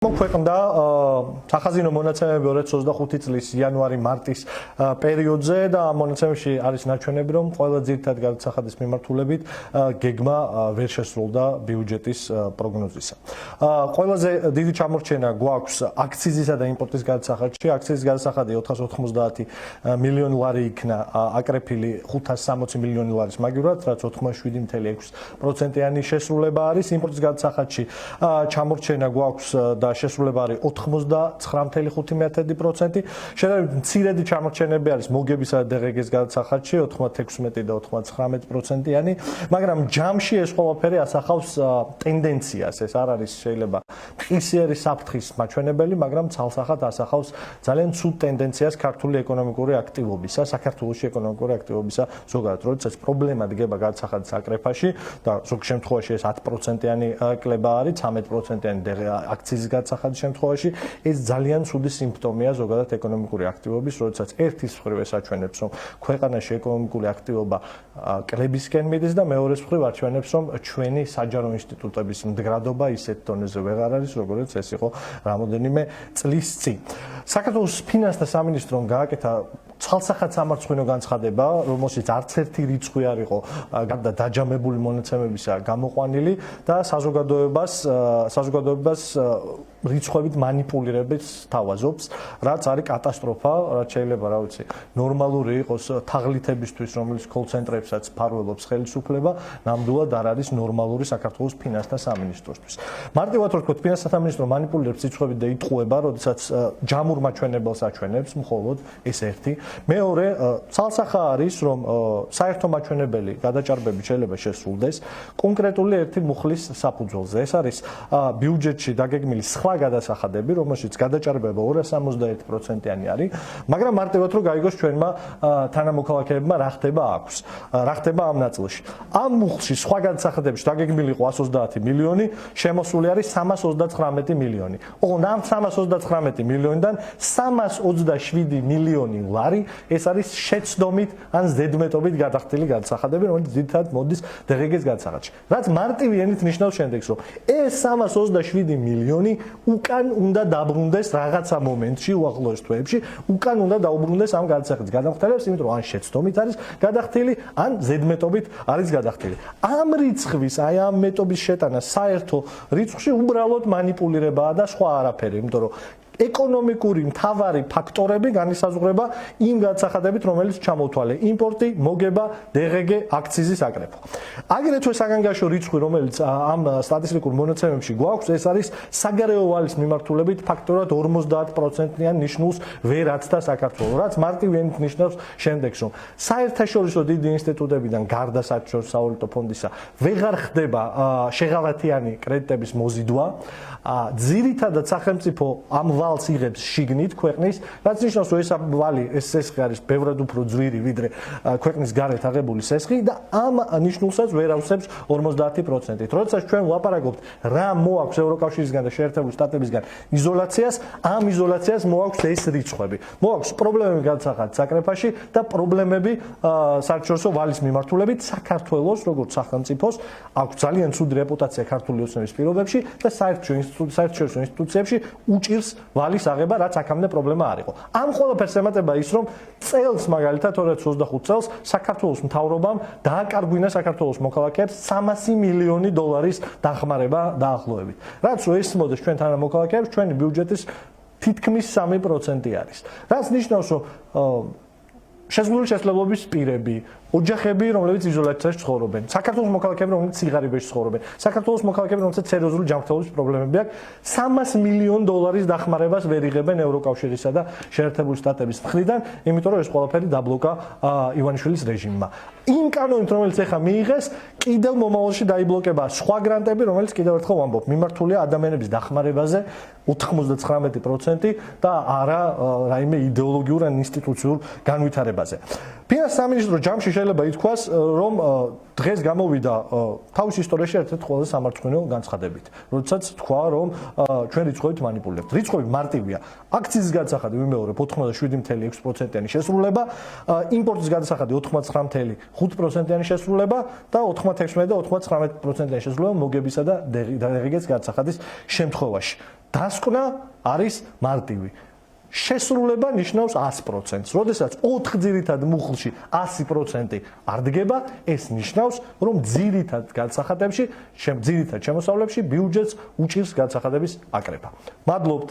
მოგვეყნდა სახაზინო მონაცემები 2025 წლის იანვარი-მარტის პერიოდზე და ამ მონაცემებში არის ნაჩვენები, რომ ყველა ძირითად გადასახადის მიმართულებით გეგმა ვერ შესრულდა ბიუჯეტის პროგნოზისა. ყველაზე დიდი ჩამორჩენა გვაქვს აქციზისა და იმპორტის გადასახადში. აქციზის გადასახადი 490 მილიონი ლარი იქნა აკრეფილი 560 მილიონი ლარის მაგივრად, რაც 87.6%-იანი შესრულება არის. იმპორტის გადასახადში ჩამორჩენა გვაქვს და შესრულება არის 99.5%. შედარებით მცირედი ჩამორჩენები არის მოგებისა და დღგ-ის გადასახადში 96 და 99%-იანი, მაგრამ ჯამში ეს ყველაფერი ასახავს ტენდენციას. ეს არ არის შეიძლება მყისიერი საფრთხის მაჩვენებელი, მაგრამ ცალსახად ასახავს ძალიან ცუდ ტენდენციას ქართული ეკონომიკური აქტივობისა, საქართველოს ეკონომიკური აქტივობისა ზოგადად, როდესაც პრობლემა დგება გადასახადის აკრეფაში და ზოგ შემთხვევაში ეს 10%-იანი კლება არის, 13%-იანი აქციზის გადასახადის შემთხვევაში ეს ძალიან ცუდი სიმპტომია ზოგადად ეკონომიკური აქტივობის, როდესაც ერთის მხრივ ეს აჩვენებს, რომ ქვეყანაში ეკონომიკური აქტივობა კლებისკენ მიდის და მეორეს მხრივ აჩვენებს, რომ ჩვენი საჯარო ინსტიტუტების მდგრადობა ისეთ დონეზე ვეღარ არის, როგორც ეს იყო რამოდენიმე წლის წინ. საქართველოს ფინანსთა სამინისტრომ გააკეთა ცალსახად სამარცხვინო განცხადება, რომელშიც არც ერთი რიცხვი არ იყო გარდა დაჯამებული მონაცემებისა გამოყვანილი და საზოგადოებას რიცხვებით მანიპულირების თავაზობს, რაც არის კატასტროფა, რაც შეიძლება, რა ვიცი, ნორმალური იყოს თაღლითებისთვის, რომელიც კოლ-ცენტრებსაც ფარველობს ხელისუფლება, ნამდვილად არ არის ნორმალური საქართველოს ფინანსთა სამინისტროსთვის. მარტივად რო ვთქვათ, ფინანსთა სამინისტრო მანიპულირებს რიცხვებით და იტყუება, როდესაც ჯამურ მაჩვენებელს აჩვენებს, მხოლოდ ეს ერთი. მეორე, ცალსახა არის, რომ საერთო მაჩვენებელი გადაჭარბები შეიძლება შესრულდეს კონკრეტული ერთი მუხლის საფუძველზე. ეს არის ბიუჯეტში დაგეგმილი სხვა გადასახადები, რომელშიც გადაჭარბება 261%-იანი არის, მაგრამ მარტივად რომ გაიგოს ჩვენმა თანამოქალაქეებმა რა ხდება აქვს. რა ხდება ამ ნაწილში. ამ მუხლში სხვა გადასახადებში დაგეგმილი იყო 130 მილიონი, შემოსული არის 339 მილიონი. ოღონდ ამ 339 მილიონიდან 327 მილიონი ლარი ეს არის შეცდომით ან ზედმეტობით გადახდილი გადასახადები, რომელიც ძირითადად მოდის დღგ-ის გადასახადში. რაც მარტივი ენით ნიშნავს შემდეგს, რომ ეს 327 მილიონი უკან უნდა დაბრუნდეს რაღაცა მომენტში, უახლოეს თვეებში, უკან უნდა დაუბრუნდეს ამ გადასახადის გადამხდელებს, იმიტომ რომ ან შეცდომით არის გადახდილი, ან ზედმეტობით არის გადახდილი. ამ რიცხვის, აი ამ მეტობის შეტანა საერთო რიცხვში უბრალოდ მანიპულირებაა და სხვა არაფერი, იმიტომ რომ ეკონომიკური მთავარი ფაქტორები განისაზღვრება იმ გადასახადებით, რომელიც ჩამოთვალე: იმპორტი, მოგება, დღგ, აქციზის აკრეფა. აგრეთვე საგანგაშო რიცხვი, რომელიც ამ სტატისტიკურ მონაცემებში გვაქვს, ეს არის საგარეო ვალის მიმართულებით ფაქტორად 50%-იან ნიშნულს ვერ აცდა საქართველოს, რაც მარტივი ენით ნიშნავს შემდეგს, რომ საერთაშორისო დიდი ინსტიტუტებიდან გარდა საერთაშორისო სავალუტო ფონდისა ვეღარ ხდება შეღავათიანი კრედიტების მოზიდვა, ძირითადად სახელმწიფო ამ ვალს იღებს შიგნით ქვეყნის, რაც ნიშნავს, რომ ეს ვალი, ეს სესხი არის ბევრად უფრო ძვირი, ვიდრე ქვეყნის გარეთ აღებული სესხი და ამ ნიშნულსაც ვერ ავსებს 50%-ით. როდესაც ჩვენ ვლაპარაკობთ, რა მოაქვს ევროკავშირისგან და შეერთებული შტატებისგან იზოლაციას, ამ იზოლაციას მოაქვს ეს რიცხვები. მოაქვს პრობლემები გადასახადის აკრეფაში და პრობლემები საერთაშორისო ვალის მიმართულებით საქართველოს როგორც სახელმწიფოს აქვს ძალიან ცუდი რეპუტაცია ქართული ოცნების პირობებში და საერთაშორისო ინსტიტუციებში უჭირს ვალის აღება, რაც აქამდე პრობლემა არ იყო. ამ ყველაფერს ემატება ის, რომ წელს მაგალითად 2025 წელს საქართველოს მთავრობამ დააკარგვინა საქართველოს მოქალაქეებს 300 მილიონი დოლარის დახმარება დაახლოებით. რაც რო ეს მოდეს ჩვენ თანამოქალაქეებს, ჩვენი ბიუჯეტის თითქმის 3% არის. რაც ნიშნავს, რომ შეზღუდული შესაძლებლობის პირები, ოჯახები, რომლებიც იზოლაციაში ცხოვრობენ, საქართველოს მოქალაქეები, რომლებიც სიღარიბეში ცხოვრობენ, საქართველოს მოქალაქეები, რომლებსაც სერიოზული ჯანმრთელობის პრობლემები აქვს, 300 მილიონ დოლარის დახმარებას ვერ იღებენ ევროკავშირისა და შეერთებული შტატების მხრიდან, იმიტომ რომ ეს ყველაფერი დაბლოკა ივანიშვილის რეჟიმმა. იმ კანონით, რომელიც ეხლა მიიღეს, კიდევ მომავალში დაიბლოკება სხვა გრანტები, რომელიც კიდევ ერთხელ ვამბობ, მიმართულია ადამიანების დახმარებაზე 99% და არა რაიმე იდეოლოგიურ ან ინსტიტუციურ განვითარებაზე. ფინანსთა სამინისტრო ჯამში შეიძლება ითქვას, რომ დღეს გამოვიდა თავის ისტორიაში ერთ-ერთი ყველაზე სამარცხვინო განცხადებით, როდესაც თქვა, რომ ჩვენ რიცხვებით მანიპულირებთ. რიცხვები მარტივია. აქციზის გადასახადი ვიმეორებ 87.6%-იანი შესრულება, იმპორტის გადასახადი 89.5%-იანი შესრულება და 96 და 99%-იანი შესრულება მოგებისა და დღგ-ის გადასახადის შემთხვევაში. დასკვნა არის მარტივი. შესრულება ნიშნავს 100%. როდესაც 4 ძირითად მუხლში 100% არ დგება, ეს ნიშნავს, რომ ძირითად განსახადებში, ძირითად შემოსავლებში ბიუჯეტს უჭირს განსახადების აკრეფა. მადლობთ.